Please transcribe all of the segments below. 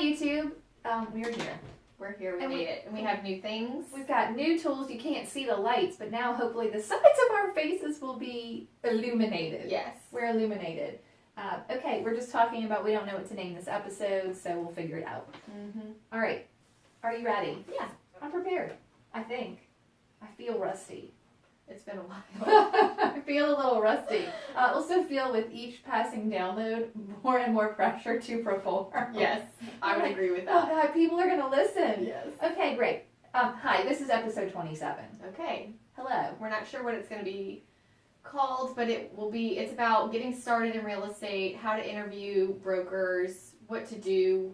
YouTube. We're here. We're here. We made it. And we have new things. We've got new tools. You can't see the lights, but now hopefully the sides of our faces will be illuminated. Yes. We're illuminated. Okay, we're just talking about we don't know what to name this episode, so we'll figure it out. Mm-hmm. All right. Are you ready? Yeah. I'm prepared. I think. I feel rusty. It's been a while. I feel a little rusty. I also feel with each passing download more and more pressure to perform. Yes, I would agree with Oh that. God, people are going to listen. Yes. Okay, great. Hi, this is episode 27. Okay. Hello. We're not sure what it's going to be called, but it's about getting started in real estate, how to interview brokers, what to do.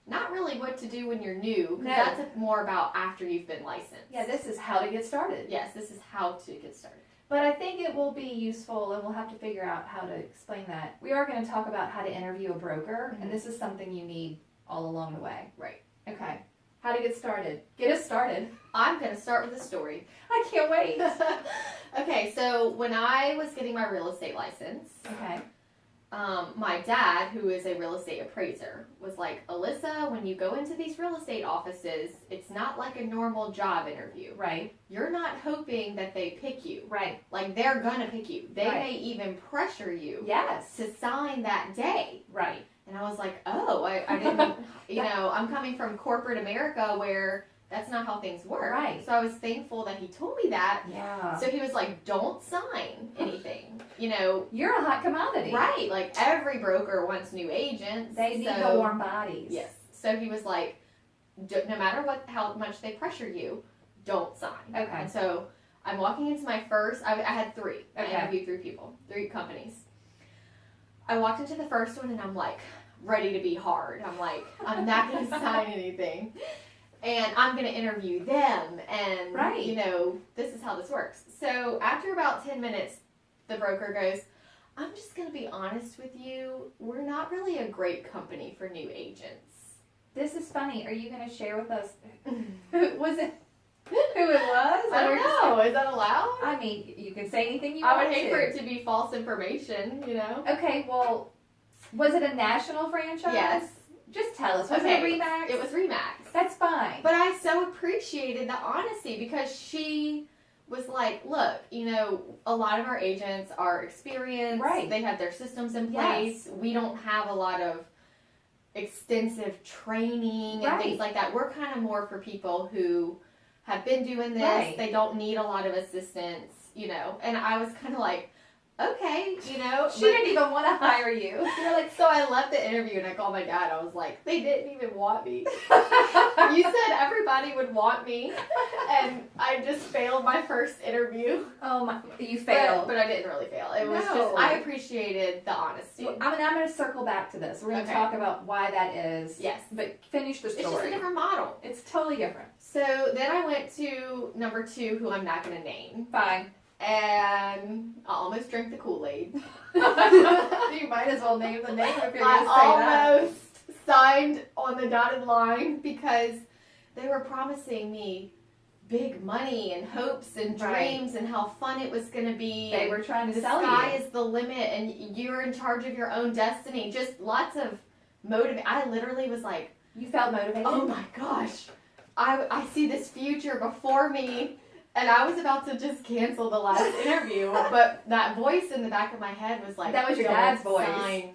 Not really what to do when you're new, because that's more about after you've been licensed. Yeah, this is how to get started. Yes, this is how to get started. But I think it will be useful, and we'll have to figure out how to explain that. We are going to talk about how to interview a broker, and this is something you need all along the way. Right. Okay. How to get started. Get us started. I'm going to start with a story. I can't wait. Okay, so when I was getting my real estate license, Okay. My dad, who is a real estate appraiser, was like, Alyssa, when you go into these real estate offices, it's not like a normal job interview. Right. You're not hoping that they pick you. Right. Like, they're gonna pick you. They Right. may even pressure you Yes. to sign that day. Right. And I was like, oh, I didn't, I'm coming from corporate America where that's not how things work. Right. So I was thankful that he told me that. Yeah. So he was like, don't sign anything. You're a hot commodity. Right. Like every broker wants new agents. They need the warm bodies. Yes. So he was like, no matter how much they pressure you, don't sign. Okay. And so I'm walking into my first, I had three. Okay. I interviewed three companies. I walked into the first one and I'm like, ready to be hard. I'm like, I'm not going to sign anything. And I'm going to interview them. And, right. This is how this works. So after about 10 minutes, the broker goes, I'm just going to be honest with you. We're not really a great company for new agents. This is funny. Are you going to share with us who was it? Who it was? I don't know. Is that allowed? I mean, you can say anything you I want would hate to. for it to be false information, Okay, well, was it a national franchise? Yes. Just tell us. Was it RE/MAX? It was RE/MAX. That's fine. But I so appreciated the honesty because she was like, look, a lot of our agents are experienced. Right. They have their systems in place. Yes. We don't have a lot of extensive training and things like that. We're kind of more for people who have been doing this. Right. They don't need a lot of assistance, And I was kind of like, okay, She didn't even want to hire you. You're like, so I left the interview and I called my dad. I was like, they didn't even want me. You said everybody would want me, and I just failed my first interview. Oh my! You failed, but I didn't really fail. It was just I appreciated the honesty. Well, I'm going to circle back to this. We're going to talk about why that is. Yes, but finish the story. It's just a different model. It's totally different. So then I went to number 2, who I'm not going to name. Fine. And I almost drank the Kool-Aid. You might as well name the name if you're going to say that. I almost signed on the dotted line because they were promising me big money and hopes and dreams and how fun it was going to be. They were trying to sell you. The sky is the limit and you're in charge of your own destiny. Just lots of motivation. I literally was like... You felt motivated? Oh my gosh. I see this future before me. And I was about to just cancel the last interview, but that voice in the back of my head was like, that was your dad's voice. Sign.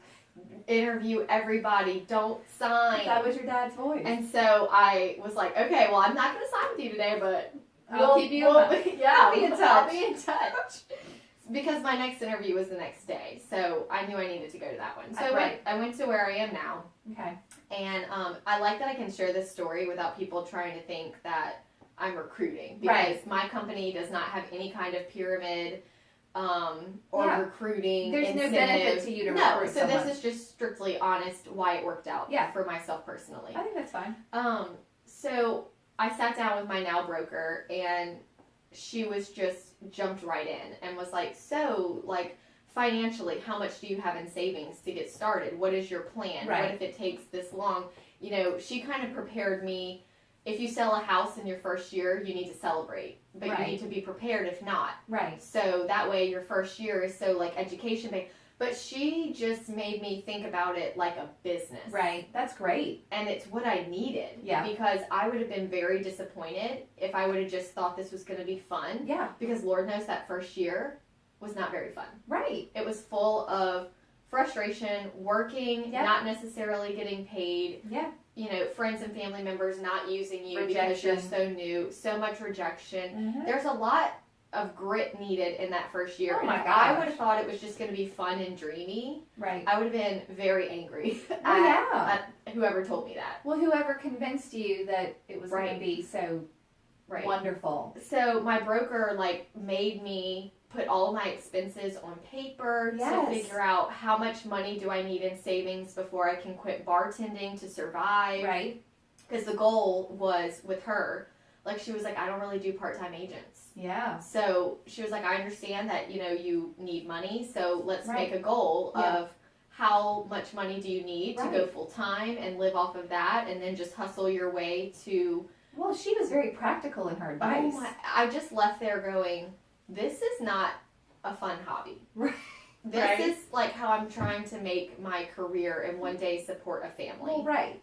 Interview everybody, don't sign. That was your dad's voice. And so I was like, okay, well, I'm not going to sign with you today, but I'll keep you I'll be in touch. I'll be in touch. Because my next interview was the next day, so I knew I needed to go to that one. So I went to where I am now. Okay. And I like that I can share this story without people trying to think that I'm recruiting, because my company does not have any kind of pyramid or recruiting. There's incentive. no benefit to you to recruit so someone. This is just strictly honest why it worked out for myself personally. I think that's fine. So I sat down with my now broker, and she was just jumped right in and was like, so like financially, how much do you have in savings to get started? What is your plan? Right. What if it takes this long? She kind of prepared me. If you sell a house in your first year, you need to celebrate, but you need to be prepared if not. Right. So that way your first year is so like education based. But she just made me think about it like a business. Right. That's great. And it's what I needed. Yeah. Because I would have been very disappointed if I would have just thought this was going to be fun. Yeah. Because Lord knows that first year was not very fun. Right. It was full of frustration, working, not necessarily getting paid. Yeah. You know, friends and family members not using you Rejection. because you're so new. So much rejection. Mm-hmm. There's a lot of grit needed in that first year. Oh my and if gosh. I would have thought it was just going to be fun and dreamy, Right. I would have been very angry Well, at whoever told me that. Well, whoever convinced you that it was going Right. to be so wonderful. So my broker made me put all my expenses on paper to figure out how much money do I need in savings before I can quit bartending to survive. Right. Because the goal was with her, like she was like, I don't really do part-time agents. Yeah. So she was like, I understand that, you know, you need money, so let's Right. make a goal of how much money do you need to go Right. full-time and live off of that, and then just hustle your way to... Well, she was very practical in her advice. Oh my, I just left there going, this is not a fun hobby. Right. This Right. is like how I'm trying to make my career and one day support a family. Well, right.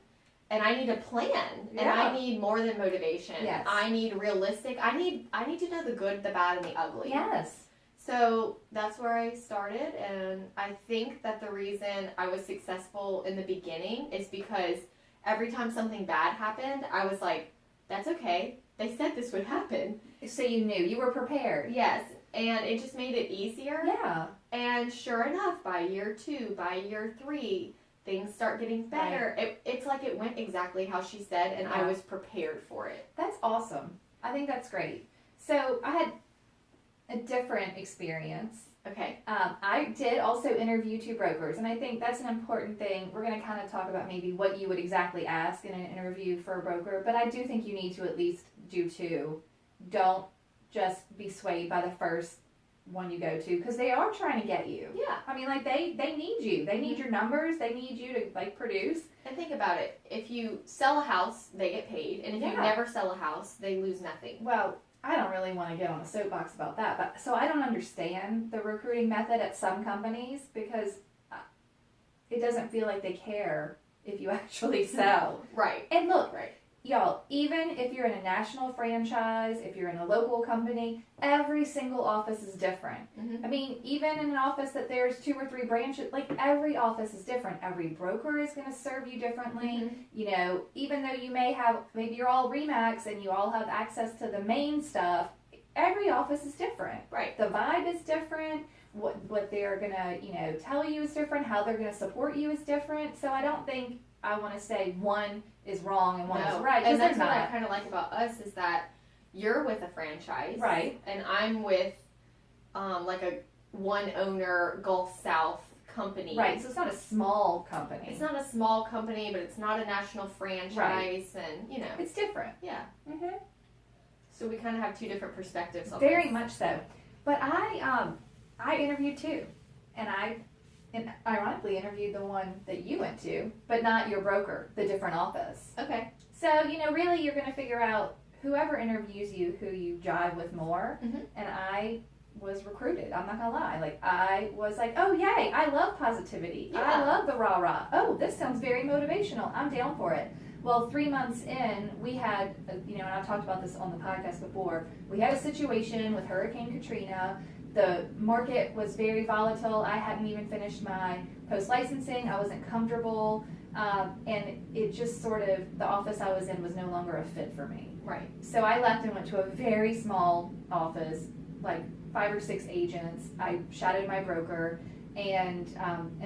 And I need a plan, and Yeah. I need more than motivation. Yes. I need realistic. I need to know the good, the bad, and the ugly. Yes. So that's where I started, and I think that the reason I was successful in the beginning is because every time something bad happened, I was like, that's okay. They said this would happen. So you knew. You were prepared. Yes, and it just made it easier. Yeah. And sure enough, by year 2, by year 3, things start getting better. It's like it went exactly how she said, and I was prepared for it. That's awesome. I think that's great. So I had a different experience. Okay. I did also interview 2 brokers, and I think that's an important thing. We're going to kind of talk about maybe what you would exactly ask in an interview for a broker, but I do think you need to at least do 2. Don't just be swayed by the first one you go to, because they are trying to get you. Yeah. I mean, like, they need you. They need your numbers. They need you to, like, produce. And think about it. If you sell a house, they get paid. And if you never sell a house, they lose nothing. Well, I don't really want to get on a soapbox about that, but so I don't understand the recruiting method at some companies, because it doesn't feel like they care if you actually sell. Right. And look, Right. y'all, even if you're in a national franchise, if you're in a local company, every single office is different. Mm-hmm. I mean, even in an office that there's 2 or 3 branches, like, every office is different. Every broker is going to serve you differently. Mm-hmm. You know, even though you may have, maybe you're all Remax and you all have access to the main stuff, every office is different. Right. The vibe is different. What they're going to, you know, tell you is different. How they're going to support you is different. So I don't think I want to say one is wrong and one is right. And that's they're what I not. kind of like about us is that you're with a franchise. Right. And I'm with like a one owner Gulf South company. Right. So it's not a small company. It's not a small company, but it's not a national franchise. And, you know. It's different. Yeah. Mm-hmm. So we kind of have 2 different perspectives on Very this. much so. But I interviewed 2. And I ironically interviewed the one that you went to, but not your broker, the different office. Okay. So, you know, really you're going to figure out whoever interviews you, who you jive with more. Mm-hmm. And I was recruited. I'm not going to lie. Like, I was like, oh, yay, I love positivity. Yeah. I love the rah-rah. Oh, this sounds very motivational. I'm down for it. Well, 3 months in, we had, you know, and I've talked about this on the podcast before, we had a situation with Hurricane Katrina. The market was very volatile. I hadn't even finished my post-licensing. I wasn't comfortable. And it just sort of, the office I was in was no longer a fit for me. Right. So I left and went to a very small office, like 5 or 6 agents. I shadowed my broker. And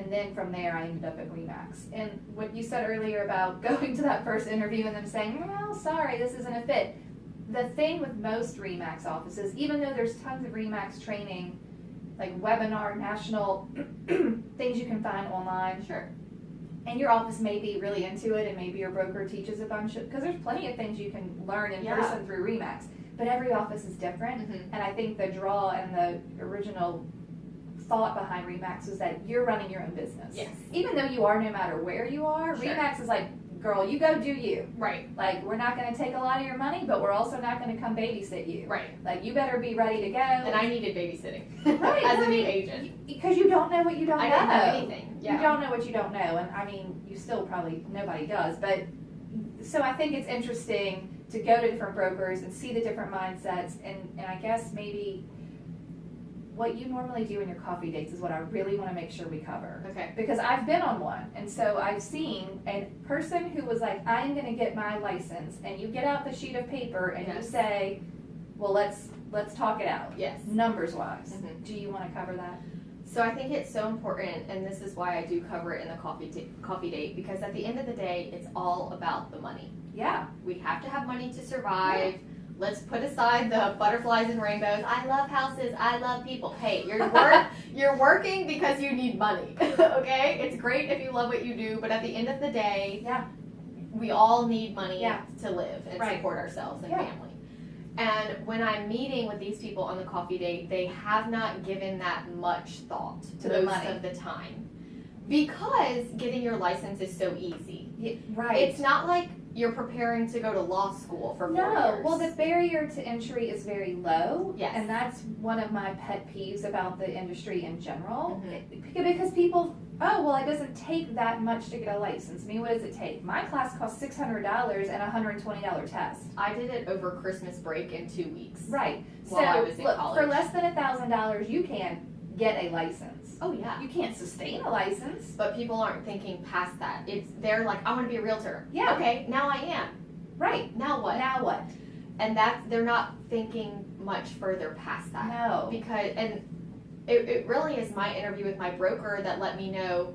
then from there, I ended up at Remax. And what you said earlier about going to that first interview and them saying, well, sorry, this isn't a fit. The thing with most Remax offices, even though there's tons of Remax training, like webinar, national things you can find online. Sure. And your office may be really into it, and maybe your broker teaches a bunch of, because there's plenty of things you can learn in person through Remax. But every office is different. Mm-hmm. And I think the draw and the original thought behind Remax was that you're running your own business. Yes. Even though you are no matter where you are, Sure. Remax is like girl, you go do you. Right. Like, we're not going to take a lot of your money, but we're also not going to come babysit you. Right. Like, you better be ready to go. And I needed babysitting Right, as a right. new agent. Because you don't know what you don't I know. didn't know anything. Yeah. You don't know what you don't know. And I mean, you still probably, nobody does. But so I think it's interesting to go to different brokers and see the different mindsets. And I guess maybe what you normally do in your coffee dates is what I really want to make sure we cover. Okay. Because I've been on one, and so I've seen a person who was like, I'm going to get my license, and you get out the sheet of paper and you Yes. say, well, let's talk it out. Yes. Numbers wise. Mhm. Do you want to cover that? So I think it's so important, and this is why I do cover it in the coffee date, because at the end of the day, it's all about the money. Yeah. We have to have money to survive. Let's put aside the butterflies and rainbows. I love houses. I love people. Hey, you're working because you need money. Okay? It's great if you love what you do, but at the end of the day, Yeah. we all need money Yeah. to live and Right. support ourselves and Yeah. family. And when I'm meeting with these people on the coffee date, they have not given that much thought To the most money. of the time. Because getting your license is so easy. Yeah, right. It's not like you're preparing to go to law school for 4 No, years. well, the barrier to entry is very low. Yes. And that's one of my pet peeves about the industry in general. Mhm. Because people, oh, well, it doesn't take that much to get a license. I mean, what does it take? My class costs $600 and a $120 test. I did it over Christmas break in 2 weeks. Right. While I So, was in look, college. for less than $1,000, you can get a license. Oh yeah. You can't sustain a license. But people aren't thinking past that. They're like, I want to be a realtor. Yeah. Okay, now I am. Right. Now what? Now what? And they're not thinking much further past that. No. Because, and it really is my interview with my broker that let me know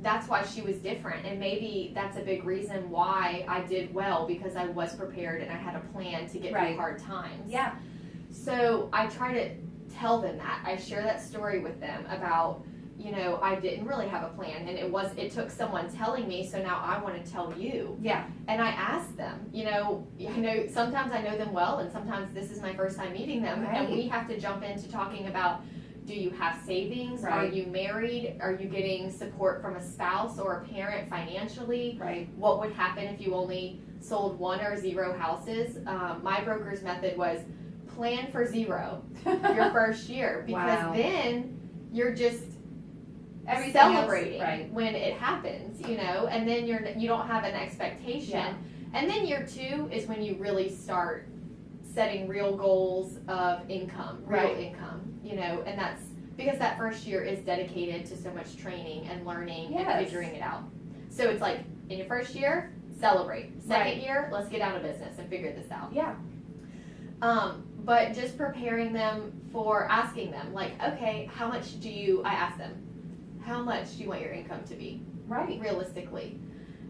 that's why she was different. And maybe that's a big reason why I did well, because I was prepared and I had a plan to get Right. through hard times. Yeah. So I try to tell them that. I share that story with them about, I didn't really have a plan, and it took someone telling me, so now I want to tell you. Yeah. And I ask them, sometimes I know them well, and sometimes this is my first time meeting them, Right. and we have to jump into talking about, do you have savings? Right. Are you married? Are you getting support from a spouse or a parent financially? Right. What would happen if you only sold 1 or 0 houses? My broker's method was plan for 0 your first year, because Wow. then you're just Everything celebrating else, right. when it happens, and then you don't have an expectation. Yeah. And then year 2 is when you really start setting real goals of income, real Right. income, and that's because that first year is dedicated to so much training and learning Yes. and figuring it out. So it's like, in your first year, celebrate. Second Right. year, let's get out of business and figure this out. Yeah. But just preparing them for asking them, like, okay, I ask them, how much do you want your income to be, Right. realistically?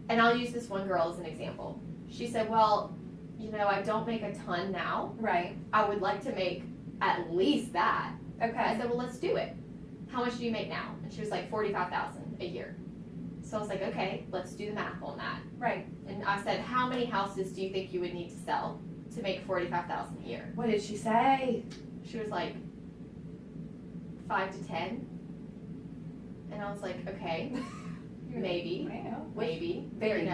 And I'll use this one girl as an example. She said, well, I don't make a ton now. Right. I would like to make at least that. I Okay. said, well, let's do it. How much do you make now? And she was like, $45,000 a year. So I was like, okay, let's do the math on that. Right. And I said, how many houses do you think you would need to sell to make $45,000 a year? What did she say? She was like, 5 to 10. And I was like, okay, maybe, Wow. maybe, Very,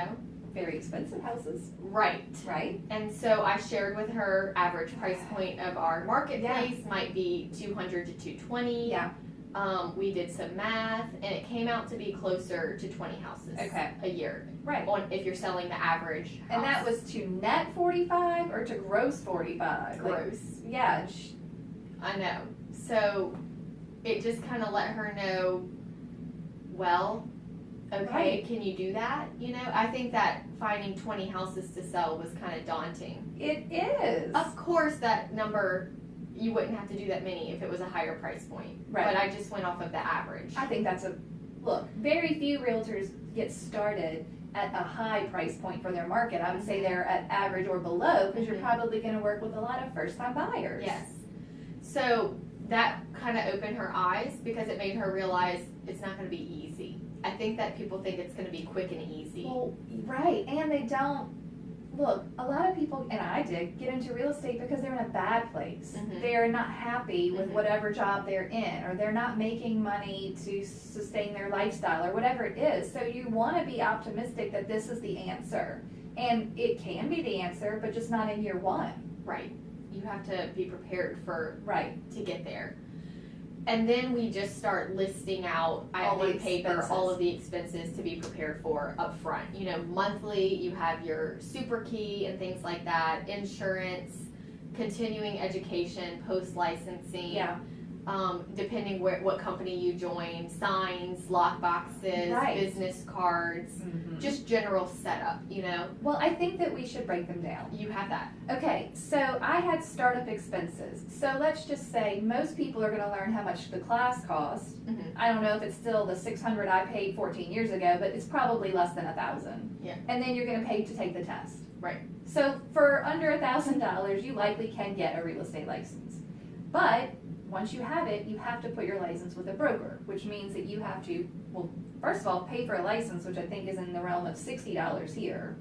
very expensive houses. Right. Right. And so I shared with her average price point of our marketplace might be 200 to 220. Yeah. We did some math, and it came out to be closer to 20 houses Okay. a year. Right. If you're selling the average house. And that was to net 45 or to gross 45? Like, gross. yeah. I know. So it just kind of let her know, well, okay, Right. can you do that? I think that finding 20 houses to sell was kind of daunting. It is. Of course, that number, you wouldn't have to do that many if it was a higher price point. Right. But I just went off of the average. I think that's look, very few realtors get started at a high price point for their market. I would say they're at average or below, because you're Mhm. probably going to work with a lot of first time buyers. Yes. So that kind of opened her eyes, because it made her realize it's not going to be easy. I think that people think it's going to be quick and easy. Well, right. And they don't, look, a lot of people, and I did, get into real estate because they're in a bad place. Mhm. They're not happy with Mhm. whatever job they're in, or they're not making money to sustain their lifestyle, or whatever it is. So you want to be optimistic that this is the answer. And it can be the answer, but just not in year one. Right. You have to be prepared Right. to get there. And then we just start listing out All on the paper expenses. all of the expenses to be prepared for up front. You know, monthly you have your super key and things like that, insurance, continuing education, post licensing. Yeah. Depending what company you join, signs, lock boxes, Right. business cards, Mhm. just general setup, you know. Well, I think that we should break them down. You have that. Okay, so I had startup expenses. So let's just say most people are going to learn how much the class cost. Mhm. I don't know if it's still the $600 I paid 14 years ago, but it's probably less than $1,000. Yeah. And then you're going to pay to take the test. Right. So for under $1,000, you likely can get a real estate license. But once you have it, you have to put your license with a broker, which means that you have to, well, first of all, pay for a license, which I think is in the realm of $60 here.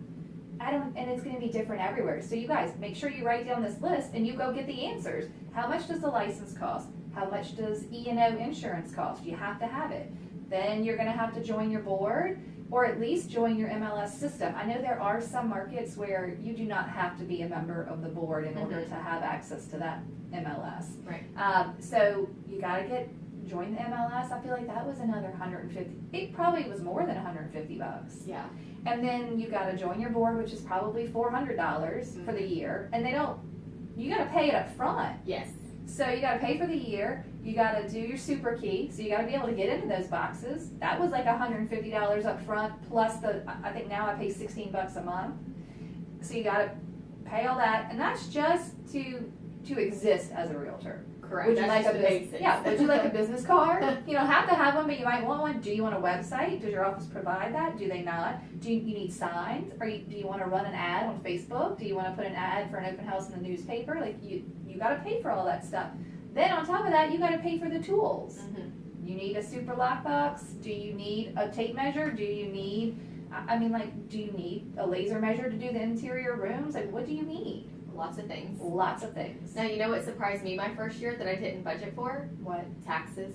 And it's going to be different everywhere. So you guys, make sure you write down this list and you go get the answers. How much does the license cost? How much does E&O insurance cost? You have to have it. Then you're going to have to join your board, or at least join your MLS system. I know there are some markets where you do not have to be a member of the board in order to have access to that MLS. Right. So you got to join the MLS. I feel like that was another 150. It probably was more than 150 bucks. Yeah. And then you got to join your board, which is probably $400 for the year. And you got to pay it up front. Yes. So you got to pay for the year. You got to do your super key. So you got to be able to get into those boxes. That was like $150 up front, plus I think now I pay 16 bucks a month. So you got to pay all that. And that's just to exist as a realtor. Correct. Would you That's like just a the business? basics. Yeah. Would you like a business card? You don't have to have one, but you might want one. Do you want a website? Does your office provide that? Do they not? Do you need signs? Do you want to run an ad on Facebook? Do you want to put an ad for an open house in the newspaper? Like you got to pay for all that stuff. Then on top of that, you got to pay for the tools. Mhm. You need a super lockbox. Do you need a tape measure? Do you need? Do you need a laser measure to do the interior rooms? Like, what do you need? Lots of things. Lots of things. Now, you know what surprised me my first year that I didn't budget for? What? Taxes.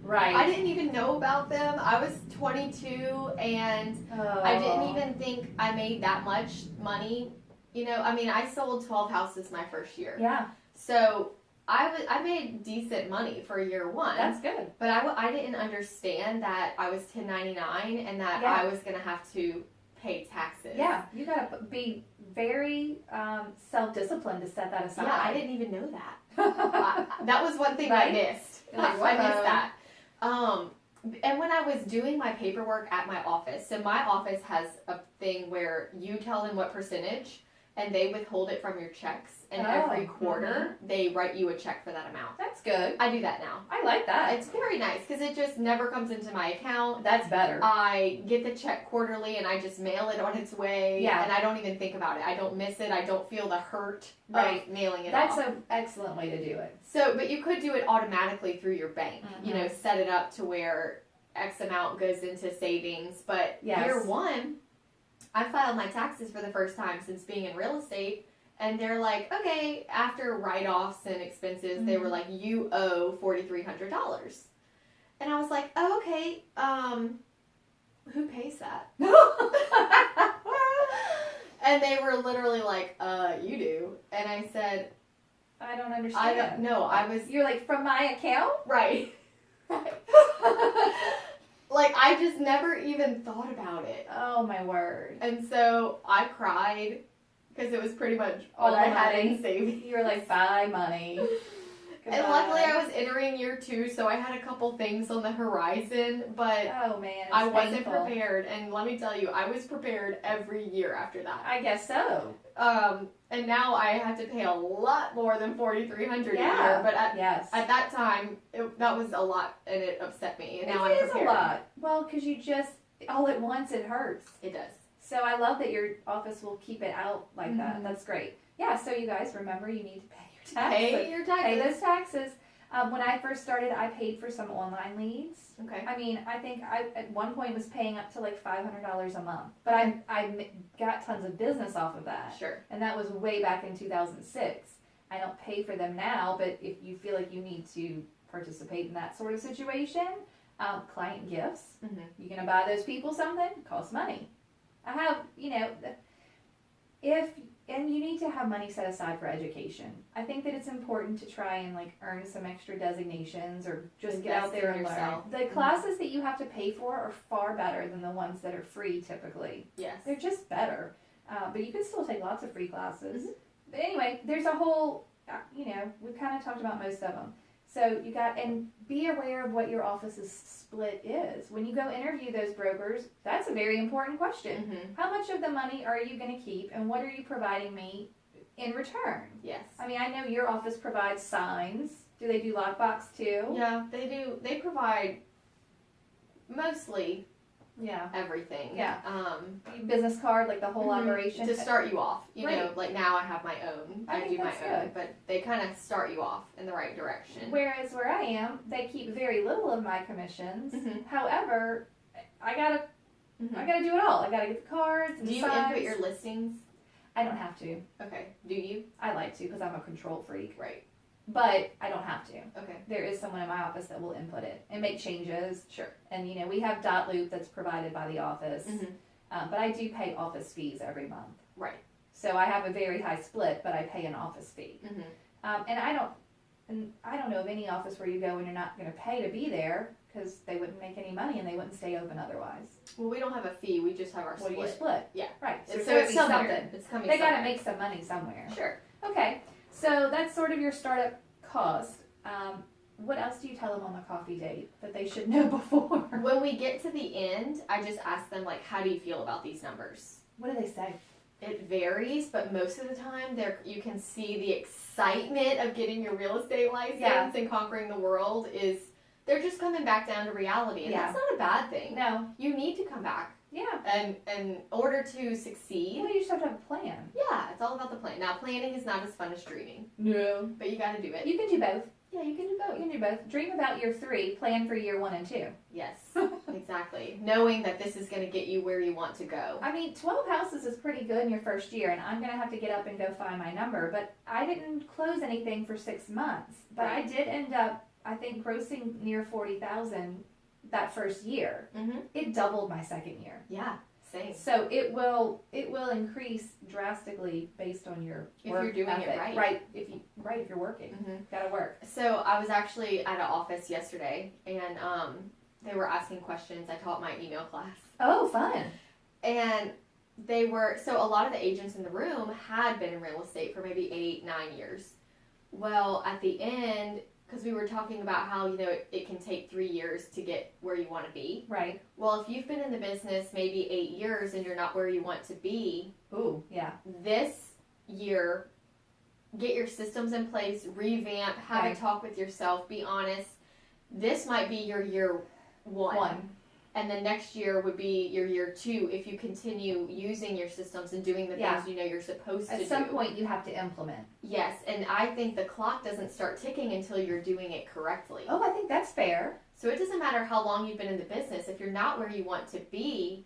Right. I didn't even know about them. I was 22 and I didn't even think I made that much money. You know, I mean, I sold 12 houses my first year. Yeah, So I made decent money for year one. that's good. But I didn't understand that I was 1099 and that Yeah. I was going to have to pay taxes. Yeah, you gotta be very self-disciplined to set that aside. Yeah, I didn't even know that. That was one thing Right? I missed. You're like, I missed whoa. that. And when I was doing my paperwork at my office, so my office has a thing where you tell them what percentage and they withhold it from your checks, and every quarter they write you a check for that amount. That's good. I do that now. I like that. It's very nice because it just never comes into my account. That's better. I get the check quarterly and I just mail it on its way. Yeah. And I don't even think about it. I don't miss it. I don't feel the hurt Right. of mailing it That's off. an excellent way to do it. So, but you could do it automatically through your bank. You know, set it up to where X amount goes into savings. But Yes. year one, I filed my taxes for the first time since being in real estate. And they're like, okay, after write-offs and expenses, they were like, you owe $4,300. And I was like, oh, okay, who pays that? And they were literally like, you do. And I said, I don't understand. I don't know. I was, You're like, from my account? right. Like, I just never even thought about it. Oh my word. And so I cried because it was pretty much all All I the had money. in savings. You were like, bye money. And luckily I was entering year 2, so I had a couple things on the horizon, but Oh man, it's I wasn't painful. prepared. And let me tell you, I was prepared every year after that. I guess so. And now I have to pay a lot more than $4,300 a Yeah. year, but Yes. at that time, that was a lot, and it upset me. And now It I'm is prepared. a lot. Well, because you just, all at once it hurts. It does. So I love that your office will keep it out like that. Mhm. That's great. Yeah, so you guys remember you need to pay your taxes. Pay your taxes. Pay those taxes. When I first started, I paid for some online leads. Okay. I mean, I think I at one point was paying up to like $500 a month, but I got tons of business off of that, Sure. and that was way back in 2006. I don't pay for them now, but if you feel like you need to participate in that sort of situation, client gifts, Mm-hmm. you're gonna buy those people something, it costs money. I have, and you need to have money set aside for education. I think that it's important to try and like earn some extra designations or just get out Invest there in and learn. yourself. The classes that you have to pay for are far better than the ones that are free typically. Yes. They're just better. But you can still take lots of free classes. Mhm. But anyway, there's a whole, we've kind of talked about most of them. So and be aware of what your office's split is. When you go interview those brokers, that's a very important question. Mm-hmm. How much of the money are you going to keep, and what are you providing me in return? Yes. I mean, I know your office provides signs. Do they do lockbox too? Yeah, they do. They provide mostly Yeah. everything. Yeah. Business Business card, like the whole Mhm. operation. To start you off. You know, Right. like now I have my own. I I think do my that's own. good. But they kind of start you off in the right direction. Whereas where I am, they keep very little of my commissions. Mhm. However, I gotta Mhm. do it all. I gotta get the cards and Do you signs. input your listings? I don't have to. Okay. Do you? I like to because I'm a control freak. Right. But I don't have to. Okay. There is someone in my office that will input it and make changes. Sure. And we have dot loop that's provided by the office. Mhm. But I do pay office fees every month. Right. So I have a very high split, but I pay an office fee. Mhm. And I don't know of any office where you go and you're not going to pay to be there because they wouldn't make any money and they wouldn't stay open otherwise. Well, we don't have a fee. We just have our What split. do you split? Yeah. Right. So So it's be somewhere. something. It's coming. They got to somewhere. make some money somewhere. Sure. Okay. So that's sort of your startup cost. What else do you tell them on the coffee date that they should know before? When we get to the end, I just ask them like, "How do you feel about these numbers?" What do they say? It varies, but most of the time, you can see the excitement of getting your real estate license Yeah. and conquering the world is. They're just coming back down to reality, and Yeah. that's not a bad thing. No. You need to come back, Yeah. and in order to succeed, Well, you just have to have a plan. yeah, it's all about the plan. Now, planning is not as fun as dreaming, No. but you got to do it. You can do both. Yeah, you can do You both. can do both. Dream about year 3, plan for year 1 and 2. Yes, exactly. Knowing that this is going to get you where you want to go. I mean, 12 houses is pretty good in your first year, and I'm going to have to get up and go find my number. But I didn't close anything for 6 months. But I Right. did end up, I think, grossing near 40,000 that first year. Mm-hmm. It doubled my second year. Yeah, same. So it will increase drastically based on your If work you're doing it ethic. right. Right. If you're working, Mm-hmm. gotta work. So I was actually at an office yesterday, and they were asking questions. I taught my email class, Oh, fun. and so a lot of the agents in the room had been in real estate for maybe 8-9 years. Well, at the end, because we were talking about how it can take 3 years to get where you want to be. Right. Well, if you've been in the business maybe 8 years and you're not where you want to be, Ooh, yeah. this year, get your systems in place, revamp, have Right. a talk with yourself, be honest. This might be your year one. And then next year would be your year 2 if you continue using your systems and doing the Yeah. things you're supposed to do. At some point, you have to implement. Yes, and I think the clock doesn't start ticking until you're doing it correctly. Oh, I think that's fair. So it doesn't matter how long you've been in the business. If you're not where you want to be,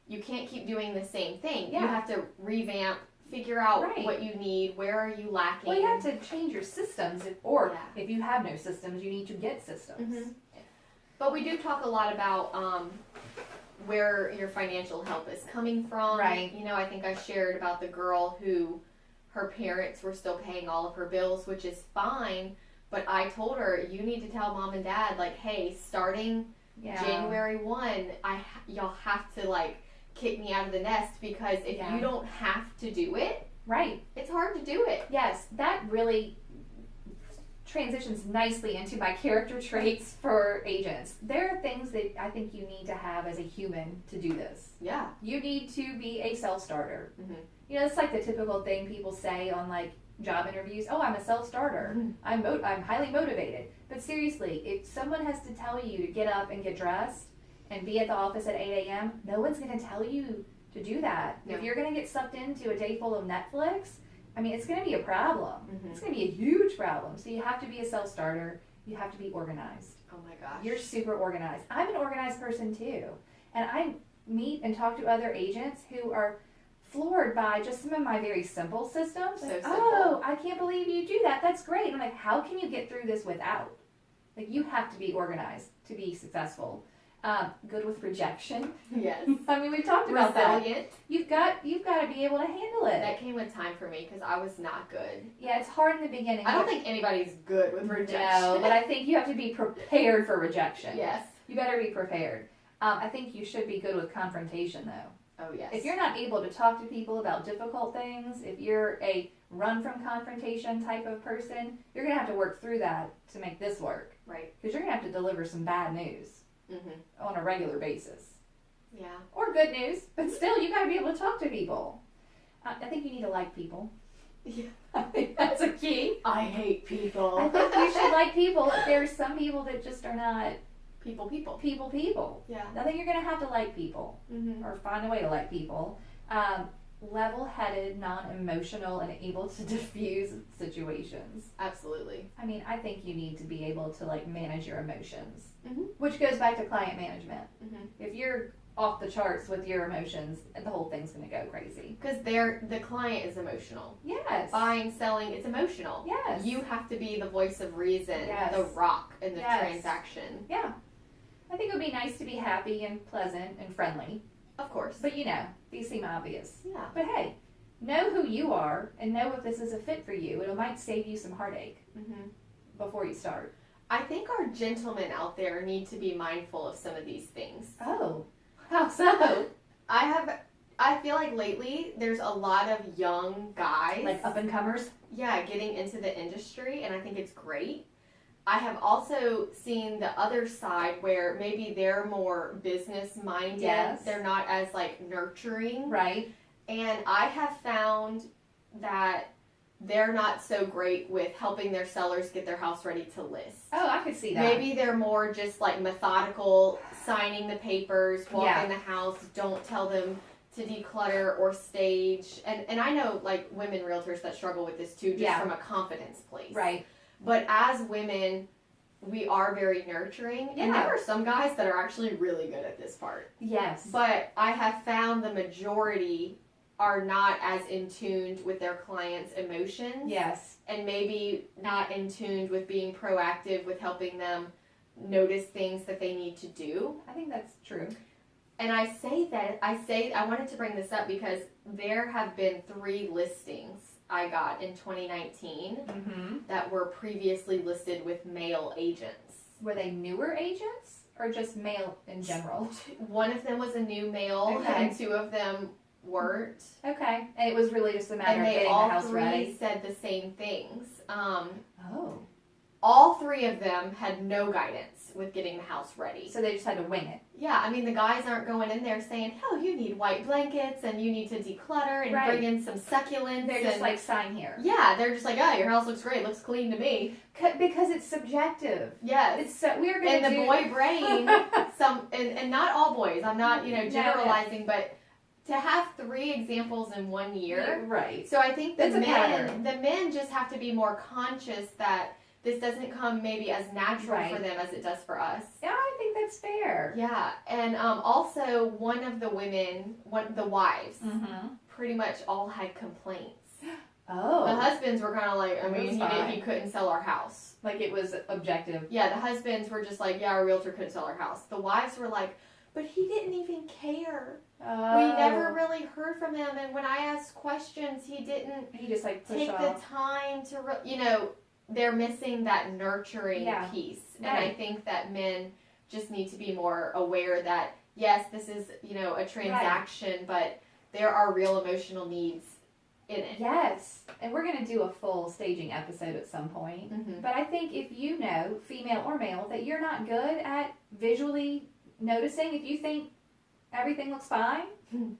you can't keep doing the same thing. Yeah. You have to revamp, figure out Right. what you need, where are you lacking. Well, you have to change your systems, if you have no systems, you need to get systems. Mhm. But we do talk a lot about where your financial help is coming from. Right. I think I shared about the girl who her parents were still paying all of her bills, which is fine. But I told her, you need to tell mom and dad, like, hey, starting Yeah. January 1, y'all have to kick me out of the nest, because if Yeah. you don't have to do it, Right. it's hard to do it. Yes, that really transitions nicely into my character traits for agents. There are things that I think you need to have as a human to do this. Yeah. You need to be a self-starter. Mhm. It's like the typical thing people say on job interviews. Oh, I'm a self-starter. Mhm. I'm highly motivated. But seriously, if someone has to tell you to get up and get dressed and be at the office at 8 a.m., no one's going to tell you to do that. No. If you're going to get sucked into a day full of Netflix, it's going to be a problem. Mhm. It's going to be a huge problem. So you have to be a self-starter. you have to be organized. Oh my gosh. You're super organized. I'm an organized person too. And I meet and talk to other agents who are floored by just some of my very simple systems. So Like, simple. oh, I can't believe you do that. That's great. And I'm like, how can you get through this without? Like, you have to be organized to be successful. Good with rejection. Yes. I mean, we've talked about that. Resilient. You've got to be able to handle it. That came with time for me because I was not good. Yeah, it's hard in the beginning. I don't think anybody's good with rejection. No, but I think you have to be prepared for rejection. Yes. You better be prepared. I think you should be good with confrontation, though. Oh, yes. If you're not able to talk to people about difficult things, if you're a run from confrontation type of person, you're going to have to work through that to make this work. Right. Because you're going to have to deliver some bad news on a regular basis. Yeah. Or good news, but still, you got to be able to talk to people. I think you need to like people. Yeah. I think that's a key. I hate people. I think you should like people. There's some people that just are not people. Yeah. I think you're going to have to like people. Mm-hmm. Or find a way to like people. Level-headed, non-emotional, and able to diffuse situations. Absolutely. I mean, I think you need to be able to like manage your emotions, Mm-hmm. which goes back to client management. Mm-hmm. If you're off the charts with your emotions, the whole thing's going to go crazy. Because the client is emotional. Yes. Buying, selling, it's emotional. Yes. You have to be the voice of reason, Yes. the rock in the Yes. transaction. Yeah. I think it would be nice to be happy and pleasant and friendly. Of course. But these seem obvious. Yeah. But hey, know who you are and know if this is a fit for you. It might save you some heartache Mm-hmm. before you start. I think our gentlemen out there need to be mindful of some of these things. Oh, how so? I feel like lately there's a lot of young guys. Like up and comers? Yeah, getting into the industry, and I think it's great. I have also seen the other side where maybe they're more business minded. Yes. They're not as like nurturing. Right. And I have found that they're not so great with helping their sellers get their house ready to list. Oh, I could see that. Maybe they're more just like methodical, signing the papers, walking Yeah. the house, don't tell them to declutter or stage. And I know like women realtors that struggle with this too, just Yeah. from a confidence place. Right. But as women, we are very nurturing. And Yeah. there are some guys that are actually really good at this part. Yes. But I have found the majority are not as in tuned with their clients' emotions. Yes. And maybe not in tuned with being proactive with helping them notice things that they need to do. I think that's true. And I wanted to bring this up because there have been 3 listings I got in 2019 Mm-hmm. that were previously listed with male agents. Were they newer agents or just male in general? One of them was a new male, Okay. and 2 of them weren't. Okay. And it was really just a matter And of they getting the all house 3 ready? said the same things. Oh. All 3 of them had no guidance with getting the house ready. So they just had to wing it. Yeah, I mean, the guys aren't going in there saying, oh, you need white blankets and you need to declutter and Right. bring in some succulents. They're just and, like, sign here. yeah, they're just like, oh, your house looks great, looks clean to me. Because it's subjective. Yes. It's so, we're going to And the boy brain, and not all boys, I'm not, No. generalizing, but to have 3 examples in 1 year. Right. So I think That's a pattern. the men just have to be more conscious that this doesn't come maybe as natural Right. for them as it does for us. Yeah, I think that's fair. Yeah, and also one of the women, the wives, Mm-hmm. pretty much all had complaints. Oh. The husbands were kind of like, I mean, That's fine. he couldn't sell our house. Like it was objective. Yeah, the husbands were just like, yeah, our realtor couldn't sell our house. The wives were like, but he didn't even care. Oh. We never really heard from him, and when I asked questions, he didn't He just like push take off. the time to, they're missing that nurturing Yeah. piece. And Right. I think that men just need to be more aware that, yes, this is, a transaction, but there are real emotional needs in it. Yes. And we're going to do a full staging episode at some point. Mm-hmm. But I think if you know, female or male, that you're not good at visually noticing, if you think everything looks fine,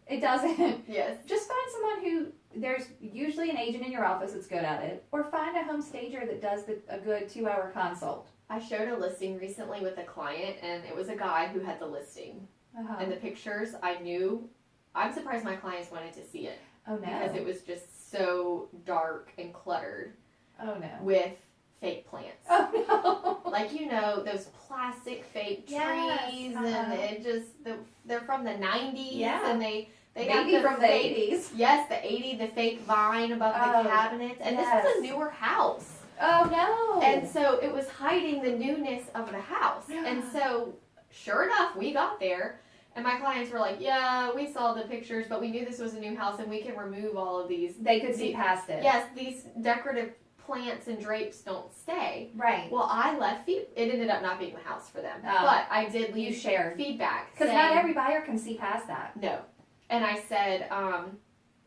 it doesn't. Yes. Just find someone who, there's usually an agent in your office that's good at it, or find a home stager that does a good 2-hour consult. I showed a listing recently with a client, and it was a guy who had the listing. Uh-huh. And the pictures, I'm surprised my clients wanted to see it. Oh no. Because it was just so dark and cluttered Oh no. with fake plants. Oh like, you know, those plastic fake Yes, trees, uh-huh. and it just, they're from the 90s, Yeah. and they Maybe have from the 80s. Yes, the 80s, the fake vine above the cabinets, and yes. this was a newer house. Oh no! And so it was hiding the newness of the house. And so, sure enough, we got there, and my clients were like, yeah, we saw the pictures, but we knew this was a new house, and we can remove all of these. They could see past it. Yes, these decorative plants and drapes don't stay. Right. Well, I left it ended up not being the house for them. Oh. But I did leave shared feedback. Because not every buyer can see past that. No. And I said,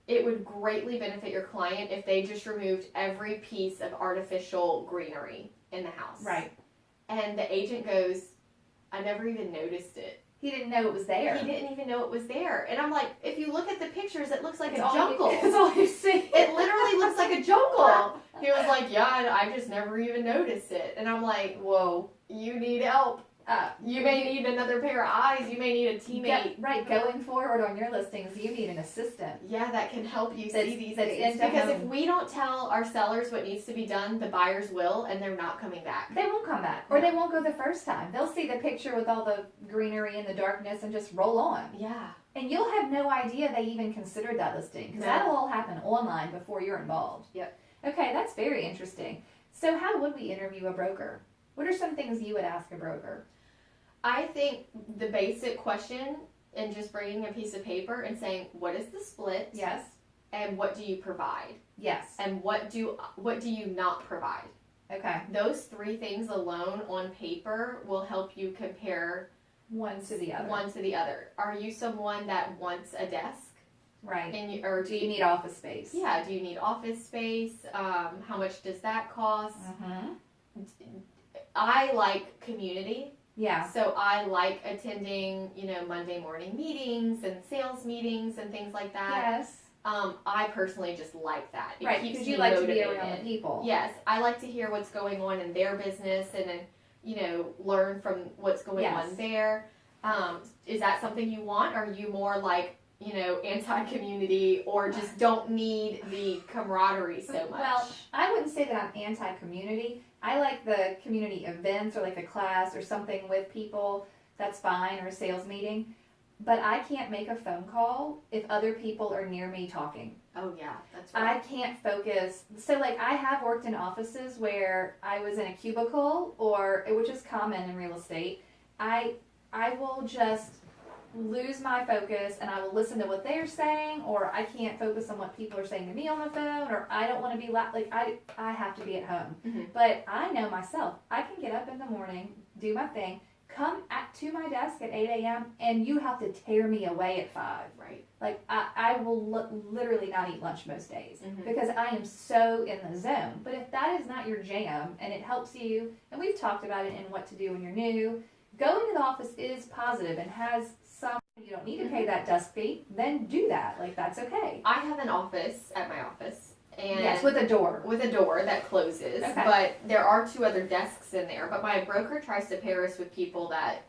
it would greatly benefit your client if they just removed every piece of artificial greenery in the house. Right. And the agent goes, I never even noticed it. He didn't know it was there. He didn't even know it was there. And I'm like, if you look at the pictures, it looks like It's a jungle. It's all you see. It literally looks like a jungle. He was like, yeah, I just never even noticed it. And I'm like, whoa, you need help. You may need another pair of eyes. You may need a teammate. Right, going forward on your listings, you need an assistant. Yeah, that can help you see these things. into Because home. if we don't tell our sellers what needs to be done, the buyers will, and they're not coming back. They won't come back. Or they won't go the first time. They'll see the picture with all the greenery and the darkness and just roll on. Yeah. And you'll have no idea they even considered that listing. Because that'll all happen online before you're involved. Yep. Okay, that's very interesting. So how would we interview a broker? What are some things you would ask a broker? I think the basic question, and just bringing a piece of paper and saying, what is the split? Yes. And what do you provide? Yes. And what do you not provide? Okay. Those three things alone on paper will help you compare One to the other. one to the other. Are you someone that wants a desk? Right. And or Do you need office space? Yeah. Do you need office space? How much does that cost? Mm-hmm. I like community. Yeah. So I like attending, Monday morning meetings and sales meetings and things like that. Yes. I personally just like that. It Right, keeps because me you like to be motivated. around the people. Yes, I like to hear what's going on in their business and then, learn from what's going on there. Is that something you want? Or are you more like, anti-community or just don't need the camaraderie so much? Well, I wouldn't say that I'm anti-community. I like the community events or like a class or something with people. That's fine, or a sales meeting. But I can't make a phone call if other people are near me talking. Oh yeah, that's right. I can't focus. So like I have worked in offices where I was in a cubicle, which is common in real estate. I will just lose my focus and I will listen to what they're saying, or I can't focus on what people are saying to me on the phone, or I don't want to be I have to be at home. Mm-hmm. But I know myself. I can get up in the morning, do my thing, come to my desk at 8 a.m. and you have to tear me away at 5. Right. Like I will literally not eat lunch most days Mm-hmm. because I am so in the zone. But if that is not your jam and it helps you, and we've talked about it in what to do when you're new, going to the office is positive and has some, you don't need to pay that desk fee, then do that. Like that's okay. I have an office at my office. And Yes, with a door. With a door that closes. Okay. But there are 2 other desks in there. But my broker tries to pair us with people that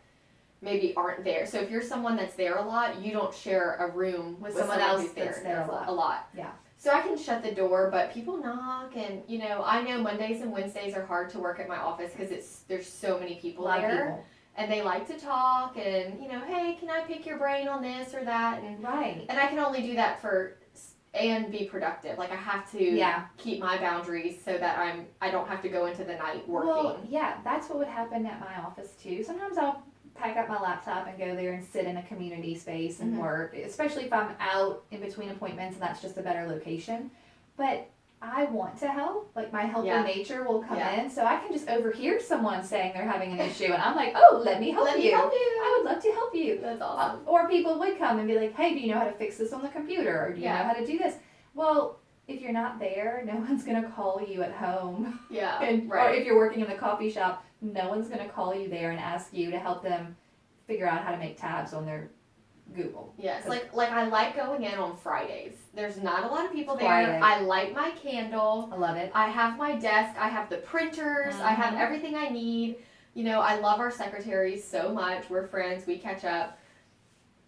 maybe aren't there. So if you're someone that's there a lot, you don't share a room with someone else who's that's there a lot. Yeah. So I can shut the door, but people knock, and I know Mondays and Wednesdays are hard to work at my office because there's so many people A lot of there, people. and they like to talk, and hey, can I pick your brain on this or that, and Right. I can only do that and be productive. Like I have to keep my boundaries so that I don't have to go into the night working. Well, yeah, that's what would happen at my office too. Sometimes I'll pack up my laptop and go there and sit in a community space and work, especially if I'm out in between appointments and that's just a better location. But I want to help. Like my helper nature will come in, so I can just overhear someone saying they're having an issue, and I'm like, oh, let me help you. I would love to help you. That's awesome. Or people would come and be like, hey, do you know how to fix this on the computer? Or do you know how to do this? Well, if you're not there, no one's going to call you at home. Yeah, Or if you're working in the coffee shop, no one's going to call you there and ask you to help them figure out how to make tabs on their Google. Yes, like I like going in on Fridays. There's not a lot of people there. Quiet. I light my candle. I love it. I have my desk. I have the printers. I have everything I need. I love our secretaries so much. We're friends. We catch up.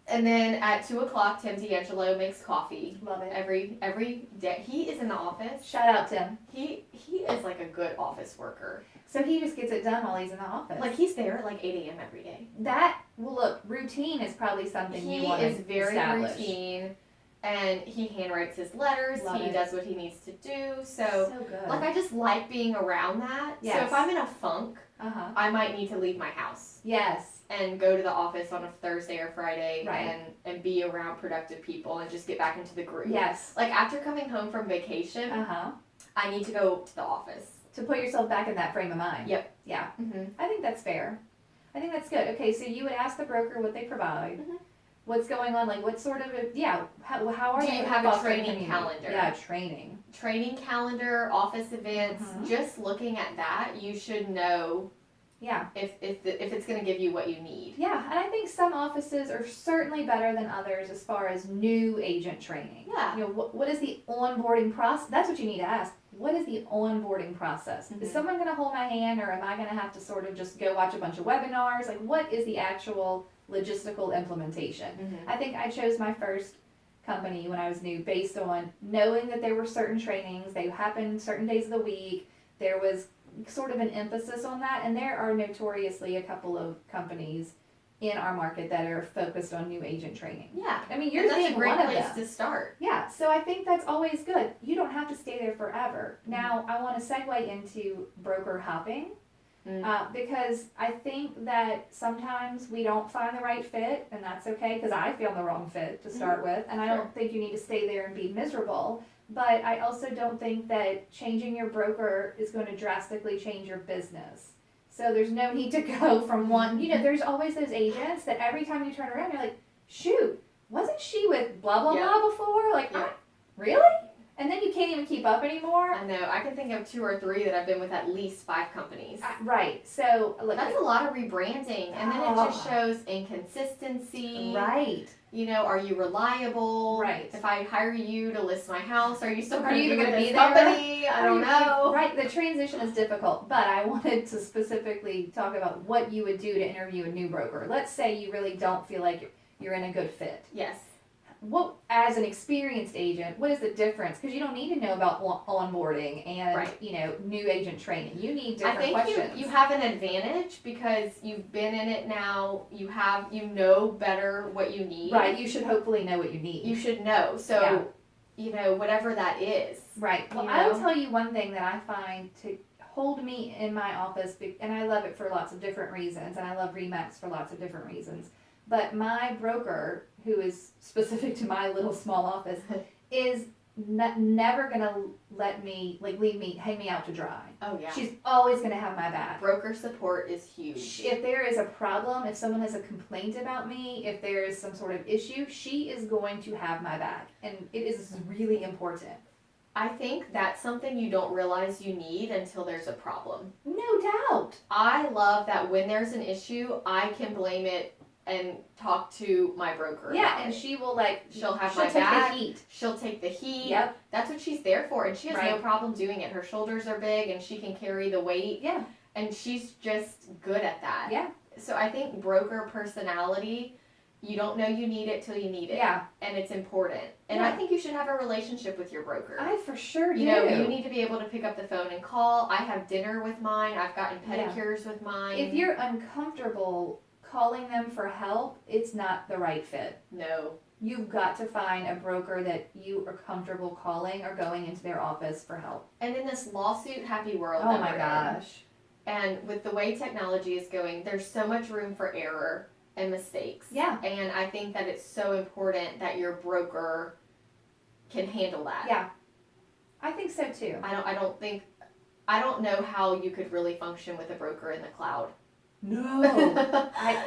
And then at 2:00, Tim D'Angelo makes coffee. Love it. Every day. He is in the office. Shout out Tim. He is like a good office worker. So he just gets it done while he's in the office. Like, he's there at like 8 a.m. every day. Well, look, routine is probably something you want to establish. He is very routine, and he handwrites his letters. He does what he needs to do. So good. like, I just like being around that. Yes. So if I'm in a funk, I might need to leave my house. Yes. And go to the office on a Thursday or Friday, right. and be around productive people and just get back into the groove. Yes. Like, after coming home from vacation, I need to go to the office. To put yourself back in that frame of mind. Yep. Yeah. Mm-hmm. I think that's fair. I think that's good. Okay, so you would ask the broker what they provide. Mm-hmm. What's going on? Like, what sort of how are Do they? you have a training calendar? Yeah, training. Training calendar, office events. Just looking at that, you should know. Yeah. If it's going to give you what you need. Yeah, and I think some offices are certainly better than others as far as new agent training. Yeah. You know, what is the onboarding process? That's what you need to ask. What is the onboarding process? Is someone going to hold my hand, or am I going to have to sort of just go watch a bunch of webinars? Like, what is the actual logistical implementation? I think I chose my first company when I was new based on knowing that there were certain trainings. They happened certain days of the week. There was sort of an emphasis on that, and there are notoriously a couple of companies in our market that are focused on new agent training. Yeah. I mean, yours being a great one of place them. to start. Yeah, so I think that's always good. You don't have to stay there forever. Now, I want to segue into broker hopping, because I think that sometimes we don't find the right fit, and that's okay, because I found the wrong fit to start with, and I don't think you need to stay there and be miserable. But I also don't think that changing your broker is going to drastically change your business. So there's no need to go from one, there's always those agents that every time you turn around, you're like, shoot, wasn't she with blah, blah, blah before? Like, really? And then you can't even keep up anymore. I know. I can think of 2 or 3 that I've been with at least 5 companies. Right. So look, that's a lot of rebranding. And then it just shows inconsistency. Right. Are you reliable? Right. If I hire you to list my house, are you still going to be there? Company? I don't know. Right. The transition is difficult, but I wanted to specifically talk about what you would do to interview a new broker. Let's say you really don't feel like you're in a good fit. Yes. What, as an experienced agent, what is the difference? Because you don't need to know about onboarding and new agent training. You need different questions. I think you have an advantage because you've been in it now. You know better what you need. Right. You should hopefully know what you need. You should know. So whatever that is. Right. Well, I will tell you one thing that I find to hold me in my office, and I love it for lots of different reasons, and I love RE/MAX for lots of different reasons. But my broker, who is specific to my little small office, is never going to let me, hang me out to dry. Oh, yeah. She's always going to have my back. Broker support is huge. If there is a problem, if someone has a complaint about me, if there is some sort of issue, she is going to have my back. And it is really important. I think that's something you don't realize you need until there's a problem. No doubt. I love that when there's an issue, I can blame it and talk to my broker. Yeah, and she will she'll have my back. The heat. She'll take the heat. Yep. That's what she's there for, and she has no problem doing it. Her shoulders are big, and she can carry the weight. Yeah. And she's just good at that. Yeah. So I think broker personality, you don't know you need it till you need it. Yeah. And it's important. And I think you should have a relationship with your broker. I for sure do. You need to be able to pick up the phone and call. I have dinner with mine. I've gotten pedicures with mine. If you're uncomfortable calling them for help, it's not the right fit. No. You've got to find a broker that you are comfortable calling or going into their office for help. And in this lawsuit happy world oh my gosh. And with the way technology is going, there's so much room for error and mistakes. Yeah. And I think that it's so important that your broker can handle that. Yeah. I think so too. I don't know how you could really function with a broker in the cloud. No.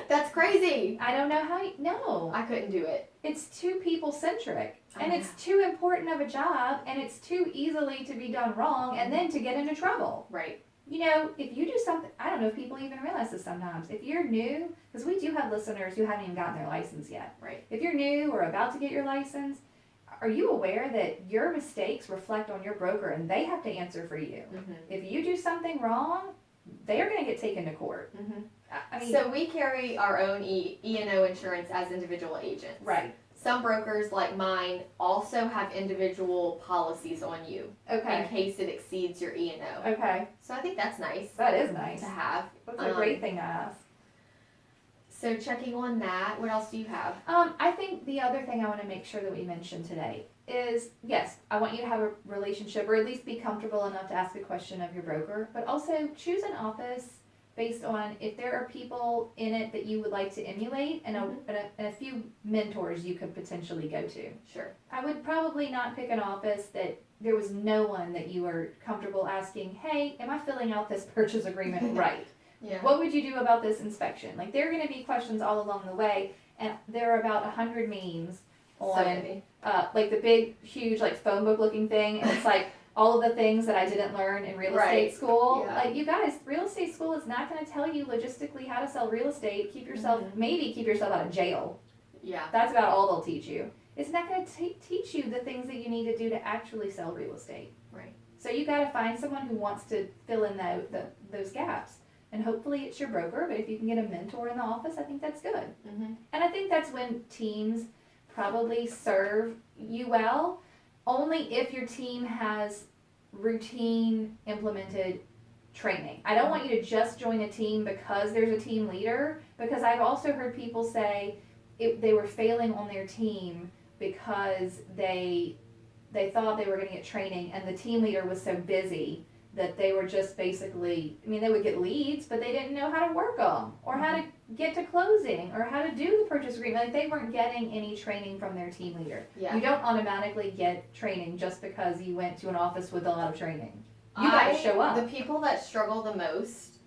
That's crazy. I don't know how no. I couldn't do it. It's too people centric. And it's too important of a job, and it's too easily to be done wrong and then to get into trouble. Right. If you do something, I don't know if people even realize this sometimes. If you're new, because we do have listeners who haven't even gotten their license yet. Right. If you're new or about to get your license, are you aware that your mistakes reflect on your broker and they have to answer for you? Mm-hmm. If you do something wrong, they are going to get taken to court. Mm-hmm. I mean, so we carry our own E&O insurance as individual agents. Right. some brokers like mine also have individual policies on you in Okay. case it exceeds your E&O. Okay. So I think that's nice That is nice. to have. That's a great thing to ask. So checking on that, what else do you have? I think the other thing I want to make sure that we mention today is, yes, I want you to have a relationship or at least be comfortable enough to ask a question of your broker, but also choose an office based on if there are people in it that you would like to emulate and a few mentors you could potentially go to. Sure. I would probably not pick an office that there was no one that you were comfortable asking, hey, am I filling out this purchase agreement right? Yeah. What would you do about this inspection? Like, there are going to be questions all along the way, and there are about 100 memes on, like, the big, huge, like, phone book looking thing, and it's like all of the things that I didn't learn in real estate school. Yeah. Like, you guys, real estate school is not going to tell you logistically how to sell real estate. Keep yourself, maybe keep yourself out of jail. Yeah. That's about all they'll teach you. It's not going to teach you the things that you need to do to actually sell real estate. Right. So you got to find someone who wants to fill in those gaps. And hopefully it's your broker, but if you can get a mentor in the office, I think that's good. Mm-hmm. And I think that's when teams probably serve you well, only if your team has routine implemented training. I don't want you to just join a team because there's a team leader, because I've also heard people say they were failing on their team because they thought they were going to get training and the team leader was so busy that they were just basically, I mean, they would get leads, but they didn't know how to work them or how to get to closing or how to do the purchase agreement. Like, they weren't getting any training from their team leader. Yeah. You don't automatically get training just because you went to an office with a lot of training. You got to show up. The people that struggle the most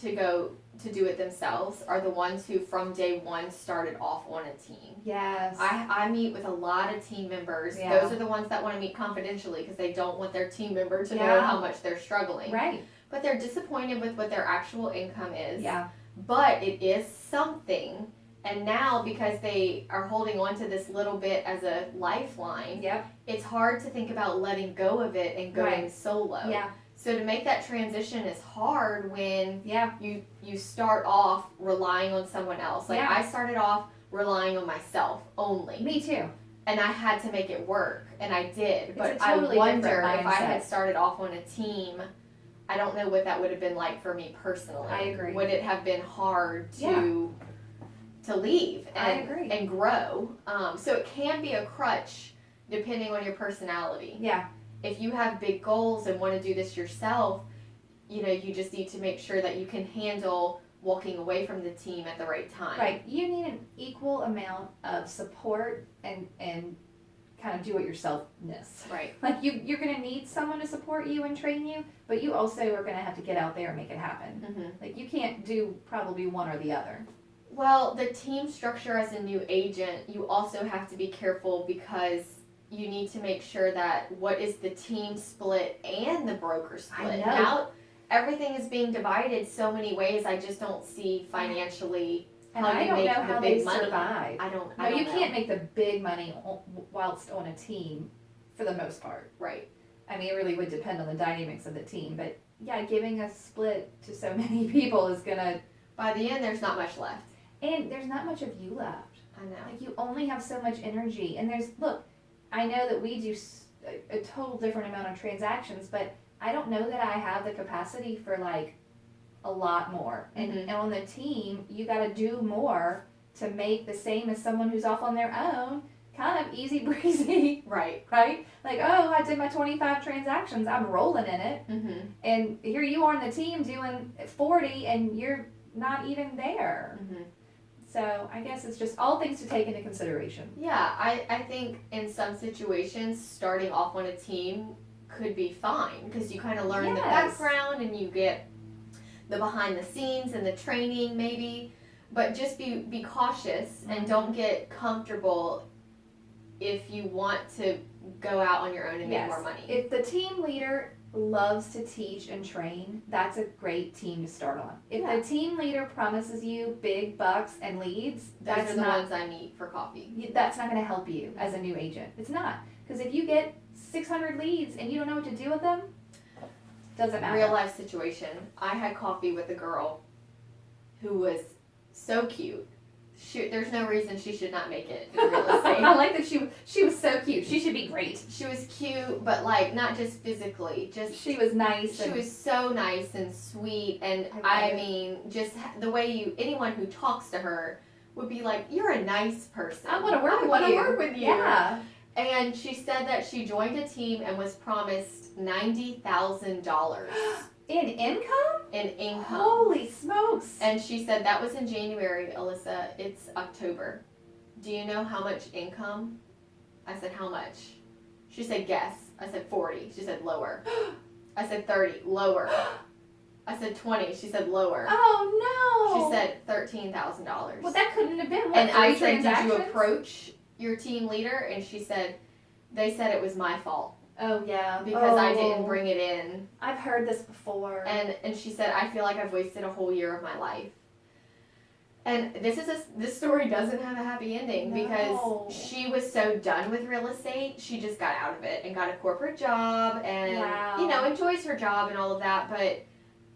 to go to do it themselves are the ones who from day one started off on a team. Yes. I meet with a lot of team members. Yeah. Those are the ones that want to meet confidentially because they don't want their team member to know Yeah. how much they're struggling. Right. But they're disappointed with what their actual income is. Yeah. But it is something. And now because they are holding on to this little bit as a lifeline, Yep. it's hard to think about letting go of it and going Right. solo. Yeah. So to make that transition is hard when Yeah. you start off relying on someone else. Like Yeah. I started off relying on myself only. Me too. And I had to make it work, and I did. It's But a totally I wonder different if I had mindset. started off on a team, I don't know what that would have been like for me personally. I agree. Would it have been hard to leave I and agree. and grow? So it can be a crutch depending on your personality. Yeah. If you have big goals and want to do this yourself, you just need to make sure that you can handle walking away from the team at the right time. Right. You need an equal amount of support and kind of do it yourselfness. Right. Like, you're going to need someone to support you and train you, but you also are going to have to get out there and make it happen. Mm-hmm. Like, you can't do probably one or the other. Well, the team structure as a new agent, you also have to be careful because you need to make sure that what is the team split and the broker split. I know. Now, everything is being divided so many ways. I just don't see financially And how I you don't make know the how big they money. survive. I don't No, you know. can't make the big money whilst on a team for the most part. Right. I mean, it really would depend on the dynamics of the team, but yeah, giving a split to so many people is gonna, By the end, there's not much left. and there's not much of you left. I know. Like, you only have so much energy, and look, I know that we do a total different amount of transactions, but I don't know that I have the capacity for like a lot more. And on the team, you got to do more to make the same as someone who's off on their own, kind of easy breezy, Right. right? Like, oh, I did my 25 transactions, I'm rolling in it, Mm-hmm. and here you are on the team doing 40, and you're not even there. Mm-hmm. So I guess it's just all things to take into consideration. Yeah, I think in some situations, starting off on a team could be fine because you kind of learn the Yes. background and you get the behind the scenes and the training maybe, but just be cautious and don't get comfortable if you want to go out on your own and make more money. If the team leader loves to teach and train, that's a great team to start on. If Yeah. the team leader promises you big bucks and leads, Those that's are the not ones I meet for coffee. that's not going to help you as a new agent. It's not, because if you get 600 leads and you don't know what to do with them, doesn't matter. Real life situation. I had coffee with a girl who was so cute, there's no reason she should not make it in real estate. I like that she was so cute. She should be great. She was cute, but like not just physically, just She was nice. she was so nice and sweet, and I mean, just the way anyone who talks to her would be like, you're a nice person. I want to work I with want to you. work with you. Yeah. And she said that she joined a team and was promised $90,000 In income? in income. Holy smokes. And she said that was in January, Alyssa. It's October. Do you know how much income? I said, how much? She said, guess. I said, 40. She said, lower. I said, 30. Lower. I said, 20. She said, lower. Oh, no. She said, $13,000. Well, that couldn't have been, what, And I 3 said, did you transactions? approach your team leader? And she said, they said it was my fault Oh, yeah. because I Oh. didn't bring it in. I've heard this before. And she said, I feel like I've wasted a whole year of my life. And this story doesn't have a happy ending No. because she was so done with real estate, she just got out of it and got a corporate job and Wow. enjoys her job and all of that, but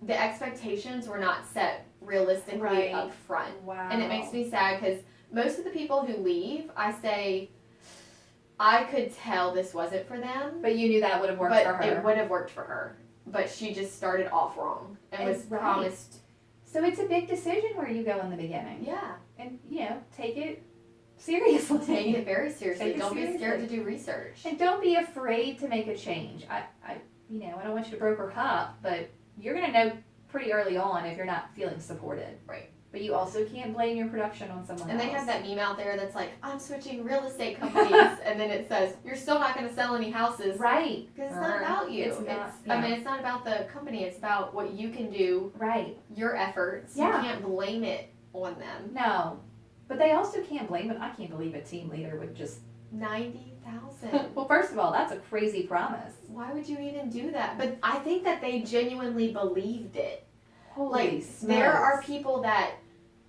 the expectations were not set realistically Right. up front. Wow. And it makes me sad because most of the people who leave, I say, I could tell this wasn't for them, But you knew that would have worked but for her. it would have worked for her. But she just started off wrong and was Right. promised, So it's a big decision where you go in the beginning. yeah, And, take it seriously. take it very seriously. Take it Don't be scared seriously. to do research. And don't be afraid to make a change. I don't want you to broker hop, but you're going to know pretty early on if you're not feeling supported. Right. But you also can't blame your production on someone And else. they have that meme out there that's like, I'm switching real estate companies, and then it says, you're still not going to sell any houses. Right. Because it's not about you. It's not, I mean, it's not about the company. It's about what you can do, Right. your efforts. Yeah. You can't blame it on them. No. But they also can't blame it. I can't believe a team leader would just... 90,000. Well, first of all, that's a crazy promise. Why would you even do that? But I think that they genuinely believed it. Holy Like, smokes. there are people that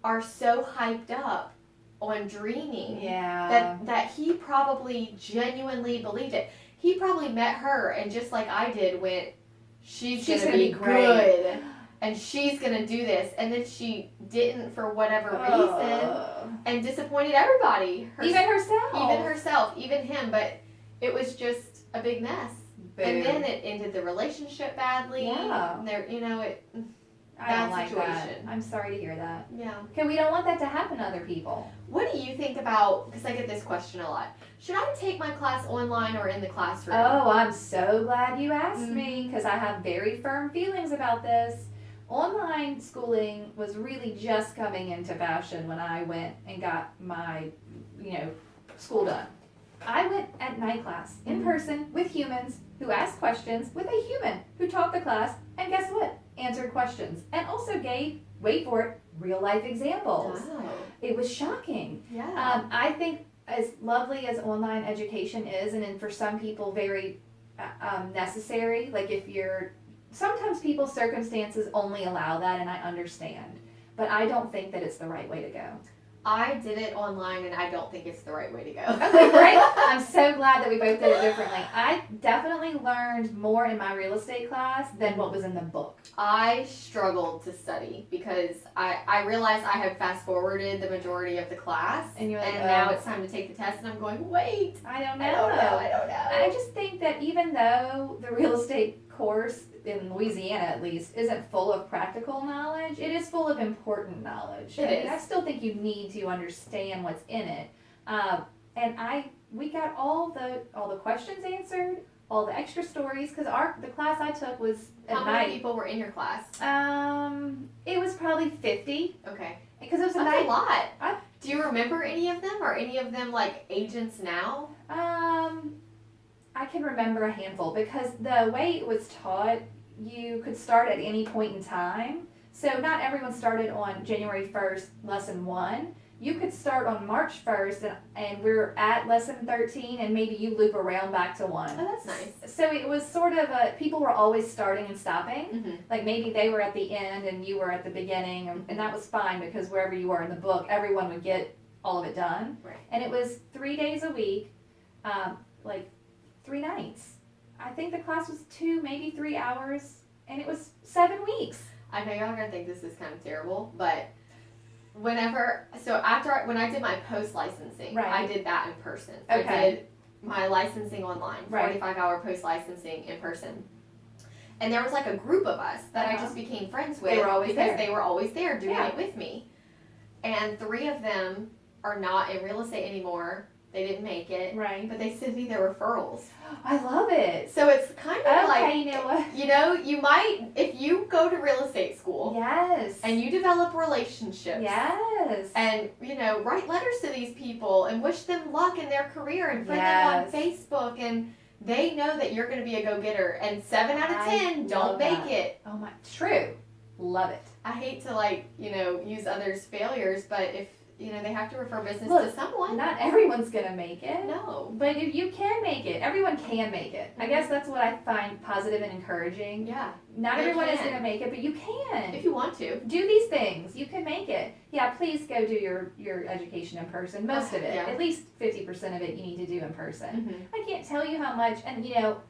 are so hyped up on dreaming Yeah. that he probably genuinely believed it. He probably met her and just like I did went, she's gonna be great. good and she's gonna do this, and then she didn't for whatever reason and disappointed everybody. Even herself. Even herself, even him, but it was just a big mess. Boom. And then it ended the relationship badly. Yeah. And there, I don't bad like that. situation. I'm sorry to hear that. yeah. Okay, we don't want that to happen to other people. What do you think about, because I get this question a lot, should I take my class online or in the classroom? Oh, I'm so glad you asked Mhm. me because I have very firm feelings about this. Online schooling was really just coming into fashion when I went and got my, school done. I went at night class in Mhm. person with humans who asked questions with a human who taught the class, and guess what? Answered questions and also gave, wait for it, real life examples. Wow. It was shocking. Yeah. I think as lovely as online education is, and then for some people very necessary, like sometimes people's circumstances only allow that, and I understand, but I don't think that it's the right way to go. I did it online and I don't think it's the right way to go. Okay, great. I'm so glad that we both did it differently. I definitely learned more in my real estate class than what was in the book. I struggled to study because I realized I had fast forwarded the majority of the class, And you're like, now oh. it's time to take the test, and I'm going, wait, I don't know. I don't know. I just think that even though the real estate course in Louisiana at least isn't full of practical knowledge, it is full of important knowledge. I still think you need to understand what's in it. And we got all the questions answered, all the extra stories, because the class I took was at How night. many people were in your class? It was probably 50 Okay. because it was a That's night. a lot. I- Do you remember any of them? Are any of them like agents now? I can remember a handful because the way it was taught, you could start at any point in time. So not everyone started on January 1st, lesson 1. You could start on March 1st and we're at lesson 13 and maybe you loop around back to 1. Oh, that's nice. So it was sort of people were always starting and stopping. Mm-hmm. Like maybe they were at the end and you were at the beginning, and that was fine because wherever you were in the book, everyone would get all of it done. Right. And it was 3 days a week, like 3 nights. I think the class was 2, maybe 3 hours, and it was 7 weeks. I know y'all are gonna think this is kind of terrible, but when I did my post licensing, Right. I did that in person. Okay. I did my licensing online, Right. 45-hour post licensing in person. And there was like a group of us that I Uh-huh. just became friends with They were always because there. they were always there doing Yeah. it with me. And 3 of them are not in real estate anymore. They didn't make it, Right. but they sent me their referrals. I love it. So it's kind of Okay, like, you know what? you know, you might, if you go to real estate school Yes. and you develop relationships. Yes. And, you know, write letters to these people and wish them luck in their career and friend Yes. them on Facebook, and they know that you're going to be a go-getter. And 7 out of I 10 don't love make that. it. Oh my, true. Love it. I hate to, like, you know, use others' failures, but if, you know, they have to refer business Look, to someone. Not everyone's gonna make it. No. But if you can make it, everyone can make it. I guess that's what I find positive and encouraging. Yeah. Not You everyone is can. gonna make it, but you can. If you want to. Do these things. You can make it. Yeah, please go do your education in person. Most of it. Yeah. At least 50% of it you need to do in person. Mm-hmm. I can't tell you how much, and you know,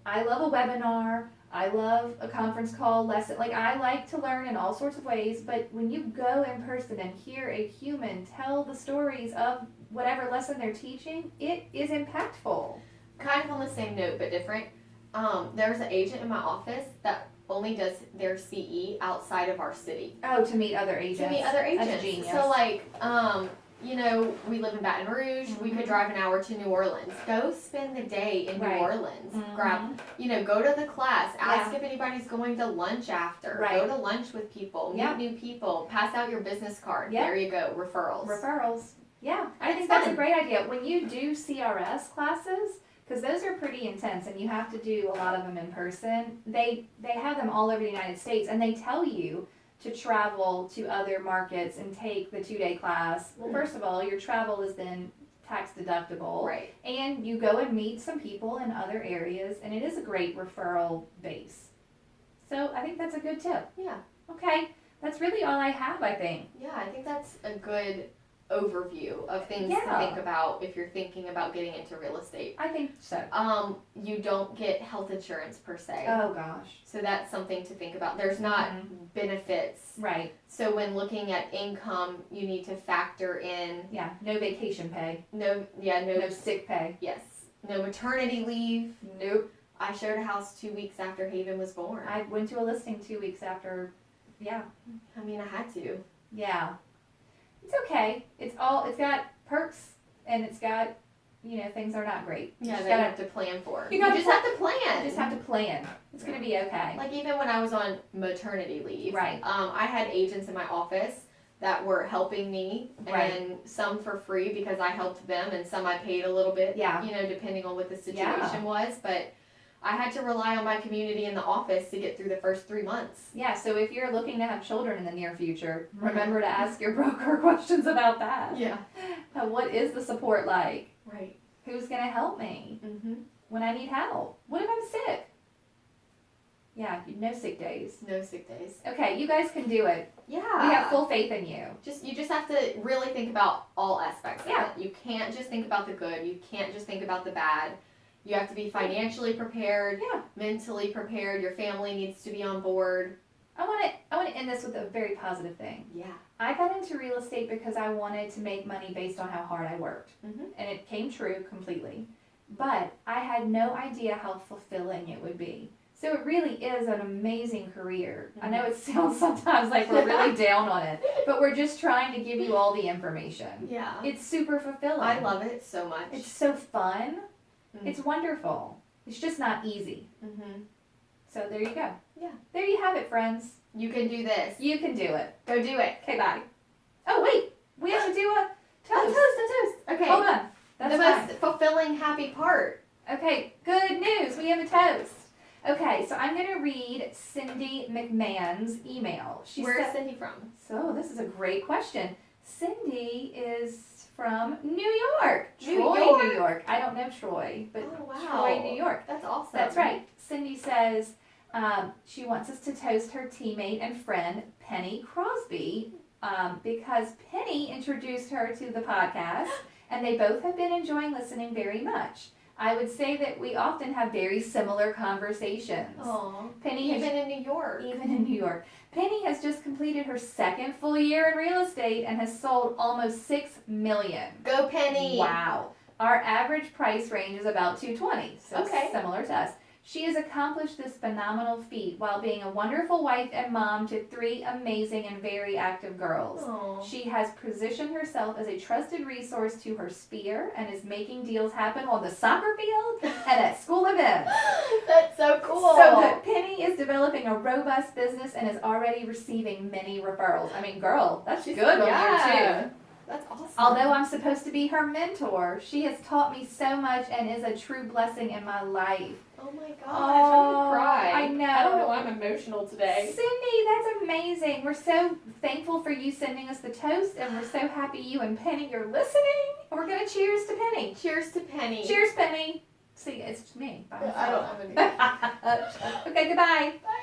I love a webinar. I love a conference call lesson. Like, I like to learn in all sorts of ways, but when you go in person and hear a human tell the stories of whatever lesson they're teaching, it is impactful. Kind of on the same note, but different. There's an agent in my office that only does their CE outside of our city. Oh, to meet other agents. To meet other agents. That's genius. So, like, you know, we live in Baton Rouge. We could drive an hour to New Orleans. Go spend the day in Right. New Orleans. Mhm. Grab, you know, go to the class. Ask Yeah. if anybody's going to lunch after. Right. Go to lunch with people. Yeah. Meet new people. Pass out your business card. Yeah. There you go. Referrals. Referrals. Yeah, I It's think that's a fun. great idea. When you do CRS classes, because those are pretty intense and you have to do a lot of them in person, they have them all over the United States, and they tell you to travel to other markets and take the 2-day class. Well, first of all, your travel is then tax deductible. Right. And you go and meet some people in other areas, and it is a great referral base. So I think that's a good tip. Yeah. Okay, that's really all I have, I think. Yeah, I think that's a good overview of things Yeah. to think about if you're thinking about getting into real estate. I think so. You don't get health insurance per se. Oh, gosh. So that's something to think about. There's not Mhm. benefits. Right. So when looking at income, you need to factor in Yeah, no vacation pay, no sick pay. yes, no maternity leave. Nope. I showed a house 2 weeks after Haven was born. I went to a listing 2 weeks after. Yeah. I mean, I had to. Yeah. It's okay. It's got perks, and it's got, you know, things are not great. Yeah, just that you gotta, have to plan for. You You gotta just pla- have to plan. just have to plan. It's gonna be okay. Like, even when I was on maternity leave, Right. I had agents in my office that were helping me, and Right. some for free because I helped them, and some I paid a little bit, Yeah. you know, depending on what the situation Yeah. was. But I had to rely on my community in the office to get through the first 3 months. Yeah, so if you're looking to have children in the near future, remember to ask your broker questions about that. Yeah. What is the support like? Right. Who's gonna help me Mm-hmm. when I need help? What if I'm sick? Yeah, no sick days. No sick days. Okay, you guys can do it. Yeah. We have full faith in you. You just have to really think about all aspects of Yeah. it. You can't just think about the good. You can't just think about the bad. You have to be financially prepared, Yeah. mentally prepared. Your family needs to be on board. I want to end this with a very positive thing. Yeah. I got into real estate because I wanted to make money based on how hard I worked. Mhm. And it came true completely. But I had no idea how fulfilling it would be. So it really is an amazing career. I know it sounds sometimes like we're really down on it, but we're just trying to give you all the information. Yeah. It's super fulfilling. I love it so much. It's so fun. Mm. It's wonderful. It's just not easy. Mhm. So there you go. Yeah. There you have it, friends. You can do this. You can do it. Go do it. Okay, bye. Oh, wait. We have to do a A toast. toast. Okay. Hold on. That's the fine. most fulfilling, happy part. Okay, good news. We have a toast. Okay, so I'm going to read Cindy McMahon's email. She Where's said, Cindy from? so this is a great question. Cindy is from New York. New Troy, York? New York. I don't know Troy, but Oh, wow. Troy, New York. That's awesome. That's right. Cindy says she wants us to toast her teammate and friend, Penny Crosby, because Penny introduced her to the podcast, and they both have been enjoying listening very much. I would say that we often have very similar conversations. Aw. Penny Even in New York. Even in New York. Penny has just completed her second full year in real estate and has sold almost $6 million. Go Penny. Wow. Our average price range is about $220, so Okay. similar to us. She has accomplished this phenomenal feat while being a wonderful wife and mom to 3 amazing and very active girls. Aw. She has positioned herself as a trusted resource to her sphere and is making deals happen on the soccer field and at school events. That's so cool. So that Penny is developing a robust business and is already receiving many referrals. I mean, girl, that's good on you too. That's awesome. Although I'm supposed to be her mentor, she has taught me so much and is a true blessing in my life. Oh my gosh, Oh, I'm gonna cry. I know. I don't know why I'm emotional today. Cindy, that's amazing. We're so thankful for you sending us the toast, and we're so happy you and Penny are listening. We're gonna cheers to Penny. Cheers to Penny. Cheers, Penny. See, it's me. By I don't have any. Okay, goodbye. Bye.